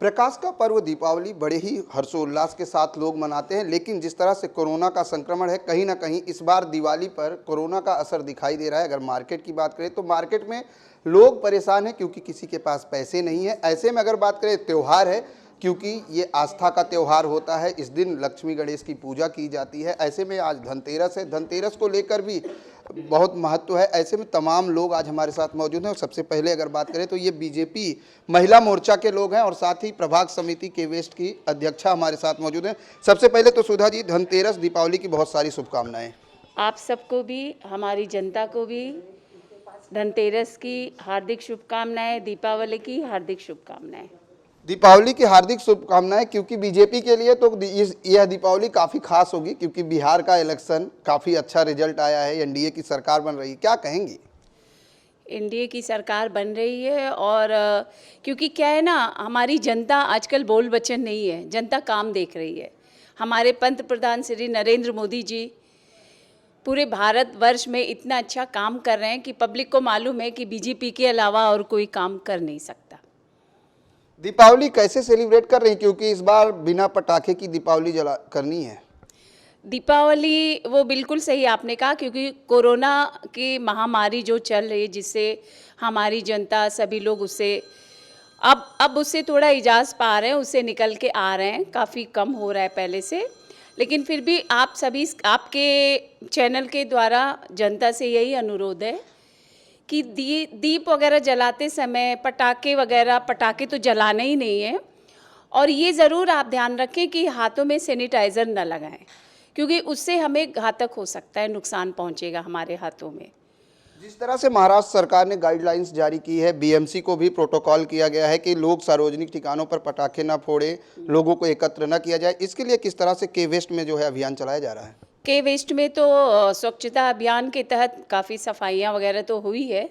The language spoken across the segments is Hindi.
प्रकाश का पर्व दीपावली बड़े ही हर्षोल्लास के साथ लोग मनाते हैं, लेकिन जिस तरह से कोरोना का संक्रमण है, कहीं ना कहीं इस बार दिवाली पर कोरोना का असर दिखाई दे रहा है। अगर मार्केट की बात करें तो मार्केट में लोग परेशान हैं क्योंकि किसी के पास पैसे नहीं है। ऐसे में अगर बात करें, त्यौहार है क्योंकि ये आस्था का त्यौहार होता है, इस दिन लक्ष्मी गणेश की पूजा की जाती है। ऐसे में आज धनतेरस है, धनतेरस को लेकर भी बहुत महत्व है। ऐसे में तमाम लोग आज हमारे साथ मौजूद हैं और सबसे पहले अगर बात करें तो ये बीजेपी महिला मोर्चा के लोग हैं और साथ ही प्रभाग समिति के वेस्ट की अध्यक्षा हमारे साथ मौजूद हैं। सबसे पहले तो सुधा जी, धनतेरस दीपावली की बहुत सारी शुभकामनाएं। आप सबको भी, हमारी जनता को भी धनतेरस की हार्दिक शुभकामनाएं, दीपावली की हार्दिक शुभकामनाएं। दीपावली की हार्दिक शुभकामनाएं, क्योंकि बीजेपी के लिए तो यह दीपावली काफ़ी खास होगी क्योंकि बिहार का इलेक्शन काफ़ी अच्छा रिजल्ट आया है, एनडीए की सरकार बन रही है, क्या कहेंगी? एनडीए की सरकार बन रही है और क्योंकि क्या है ना, हमारी जनता आजकल बोल बचन नहीं है, जनता काम देख रही है। हमारे पंत प्रधान श्री नरेंद्र मोदी जी पूरे भारतवर्ष में इतना अच्छा काम कर रहे हैं कि पब्लिक को मालूम है कि बीजेपी के अलावा और कोई काम कर नहीं सकता। दीपावली कैसे सेलिब्रेट कर रही हैं, क्योंकि इस बार बिना पटाखे की दीपावली जला करनी है? दीपावली वो बिल्कुल सही आपने कहा, क्योंकि कोरोना की महामारी जो चल रही है जिससे हमारी जनता सभी लोग उससे अब उससे थोड़ा इजाज़ पा रहे हैं, उससे निकल के आ रहे हैं, काफ़ी कम हो रहा है पहले से। लेकिन फिर भी आप सभी, आपके चैनल के द्वारा जनता से यही अनुरोध है कि दीप वगैरह जलाते समय पटाखे तो जलाने ही नहीं है। और ये ज़रूर आप ध्यान रखें कि हाथों में सैनिटाइज़र न लगाएं, क्योंकि उससे हमें घातक हो सकता है, नुकसान पहुंचेगा हमारे हाथों में। जिस तरह से महाराष्ट्र सरकार ने गाइडलाइंस जारी की है, बीएमसी को भी प्रोटोकॉल किया गया है कि लोग सार्वजनिक ठिकानों पर पटाखे न फोड़े, लोगों को एकत्र न किया जाए, इसके लिए किस तरह से के वेस्ट में जो है अभियान चलाया जा रहा है? के वेस्ट में तो स्वच्छता अभियान के तहत काफ़ी सफाइयाँ वगैरह तो हुई है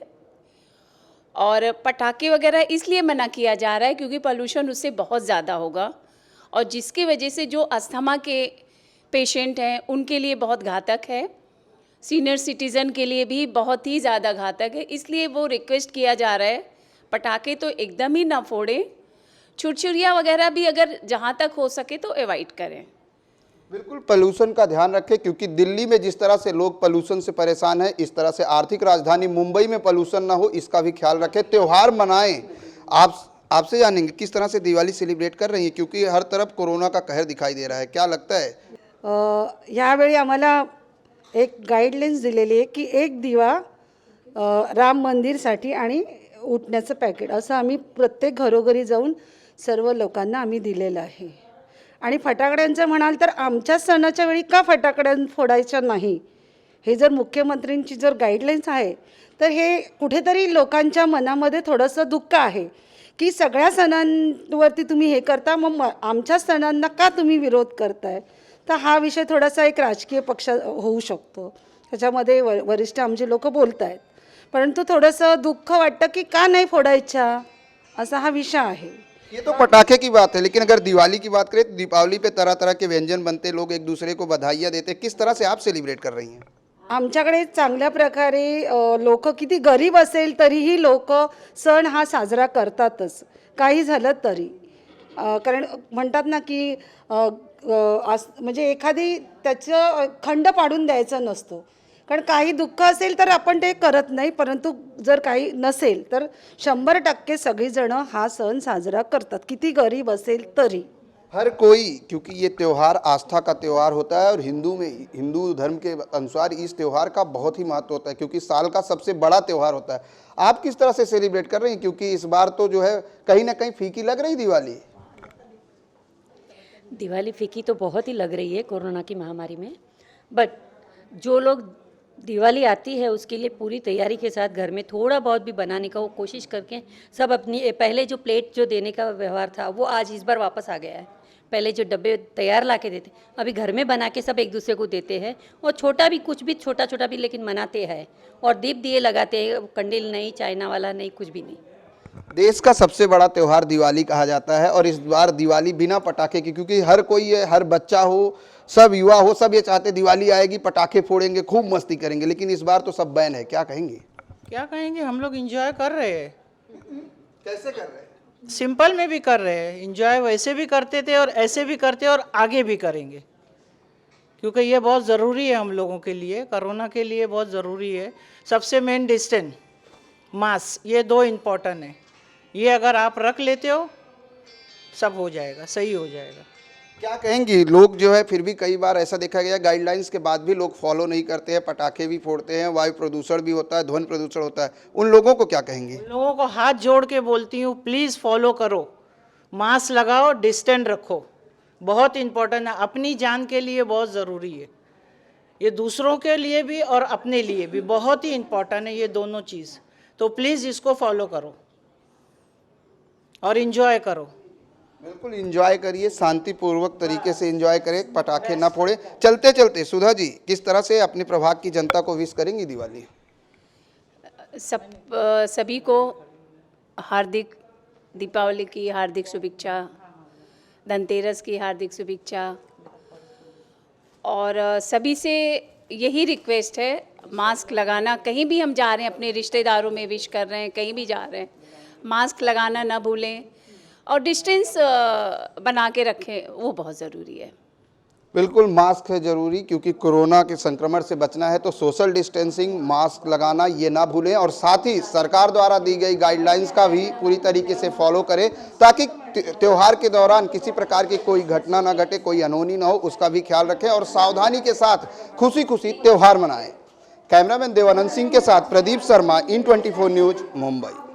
और पटाखे वगैरह इसलिए मना किया जा रहा है क्योंकि पोल्यूशन उससे बहुत ज़्यादा होगा और जिसकी वजह से जो अस्थमा के पेशेंट हैं उनके लिए बहुत घातक है, सीनियर सिटीज़न के लिए भी बहुत ही ज़्यादा घातक है। इसलिए वो रिक्वेस्ट किया जा रहा है पटाखे तो एकदम ही ना फोड़ें, छुरछुरियाँ वगैरह भी अगर जहाँ तक हो सके तो अवॉइड करें। बिल्कुल पोल्यूशन का ध्यान रखें, क्योंकि दिल्ली में जिस तरह से लोग पोल्यूशन से परेशान हैं, इस तरह से आर्थिक राजधानी मुंबई में पोल्यूशन ना हो, इसका भी ख्याल रखें। त्यौहार मनाएं। आपसे जानेंगे किस तरह से दिवाली सेलिब्रेट कर रही है, क्योंकि हर तरफ कोरोना का कहर दिखाई दे रहा है, क्या लगता है? यावेळी आम्हाला एक गाईडलाईन्स दिलेली आहे की एक दिवा राम मंदिरसाठी आणि उठण्याचं पॅकेट असं आम्ही प्रत्येक घरोघरी जाऊन सर्व लोकांना आम्ही दिलेलं आहे। आणि फटाकड्यांचं म्हणाल तर आमच्या सणाच्या वेळी का फटाकड्या फोडायच्या नाही, हे जर मुख्यमंत्र्यांची जर गाईडलाईन्स आहे तर हे कुठेतरी लोकांच्या मनामध्ये थोडंसं दुःख आहे की सगळ्या सणांवरती तुम्ही हे करता, मग आमच्या सणांना का तुम्ही विरोध करताय। तर हा विषय थोडासा एक राजकीय पक्ष होऊ शकतो, त्याच्यामध्ये वरिष्ठ आमचे लोक बोलत आहेत, परंतु थोडंसं दुःख वाटतं की का नाही फोडायच्या, असा हा विषय आहे। ये तो पटाखे की बात है, लेकिन अगर दिवाली की बात करें तो दीपावली पे तरह तरह के व्यंजन बनते, लोग एक दूसरे को बधाइयाँ देते, किस तरह से आप सेलिब्रेट कर रही हैं? आमच्याकडे चांगल्या प्रकारे लोक किती गरीब असेल तरीही लोक सण हा साजरा करतातच, काही झालं तरी। कारण म्हणतात ना की म्हणजे एखादी त्याचं खंड पाडून द्यायचं नसतो, कारण काही दुःख असेल तर आपण ते करत नाही, परंतु जर काही नसेल तर 100% सगळीजण हा सण साजरा करतात, किती गरीब असेल तरी। हर कोई, क्योंकि ये त्यौहार आस्था का त्यौहार होता है और हिंदू धर्म के अनुसार इस त्यौहार का बहुत ही महत्व होता है, क्योंकि साल का सबसे बड़ा त्यौहार होता है। आप किस तरह से सेलिब्रेट कर रही हैं, क्योंकि इस बार तो जो है कहीं ना कहीं फीकी लग रही दिवाली फीकी तो बहुत ही लग रही है कोरोना की महामारी में, बट जो लोग दिवाली आती है उसके लिए पूरी तैयारी के साथ घर में थोड़ा बहुत भी बनाने का वो कोशिश करके सब अपनी, पहले जो प्लेट जो देने का व्यवहार था वो आज इस बार वापस आ गया है। पहले जो डब्बे तैयार ला के देते, अभी घर में बना के सब एक दूसरे को देते हैं और छोटा भी, कुछ भी छोटा छोटा भी लेकिन मनाते हैं और दीप दिए लगाते हैं, कंडील नहीं, चाइना वाला नहीं, कुछ भी नहीं। देश का सबसे बड़ा त्यौहार दिवाली कहा जाता है और इस बार दिवाली बिना पटाखे की, क्योंकि हर कोई, हर बच्चा हो, सब युवा हो, सब ये चाहते दिवाली आएगी पटाखे फोड़ेंगे, खूब मस्ती करेंगे, लेकिन इस बार तो सब बैन है, क्या कहेंगे? क्या कहेंगे, हम लोग एंजॉय कर रहे हैं। कैसे कर रहे हैं? सिंपल में भी कर रहे हैं, इंजॉय वैसे भी करते थे और ऐसे भी करते और आगे भी करेंगे, क्योंकि ये बहुत ज़रूरी है हम लोगों के लिए, कोरोना के लिए बहुत ज़रूरी है। सबसे मेन डिस्टेंस, मास्क, ये दो इम्पोर्टेंट है। ये अगर आप रख लेते हो सब हो जाएगा, सही हो जाएगा। क्या कहेंगी, लोग जो है फिर भी कई बार ऐसा देखा गया गाइडलाइंस के बाद भी लोग फॉलो नहीं करते हैं, पटाखे भी फोड़ते हैं, वायु प्रदूषण भी होता है, ध्वनि प्रदूषण होता है, उन लोगों को क्या कहेंगी? लोगों को हाथ जोड़ के बोलती हूँ, प्लीज़ फॉलो करो, मास्क लगाओ, डिस्टेंस रखो, बहुत इम्पोर्टेंट है, अपनी जान के लिए बहुत ज़रूरी है, ये दूसरों के लिए भी और अपने लिए भी बहुत ही इम्पोर्टेंट है ये दोनों चीज़। तो प्लीज़ इसको फॉलो करो और इन्जॉय करो। बिल्कुल एंजॉय करिए, शांतिपूर्वक तरीके से एंजॉय करें, पटाखे ना फोड़े। चलते चलते सुधा जी किस तरह से अपने प्रभाग की जनता को विश करेंगी दिवाली? सभी को हार्दिक दीपावली की हार्दिक शुभेच्छा, धनतेरस की हार्दिक शुभेच्छा। और सभी से यही रिक्वेस्ट है, मास्क लगाना, कहीं भी हम जा रहे हैं, अपने रिश्तेदारों में विश कर रहे हैं, कहीं भी जा रहे हैं, मास्क लगाना ना भूलें और डिस्टेंस बना के रखें, वो बहुत ज़रूरी है। बिल्कुल मास्क है ज़रूरी, क्योंकि कोरोना के संक्रमण से बचना है तो सोशल डिस्टेंसिंग, मास्क लगाना ये ना भूलें और साथ ही सरकार द्वारा दी गई गाइडलाइंस का भी पूरी तरीके से फॉलो करें, ताकि त्यौहार के दौरान किसी प्रकार की कोई घटना ना घटे, कोई अनहोनी ना हो, उसका भी ख्याल रखें और सावधानी के साथ खुशी खुशी त्यौहार मनाएं। कैमरामैन देवानंद सिंह के साथ प्रदीप शर्मा, इन 24 न्यूज़, मुंबई।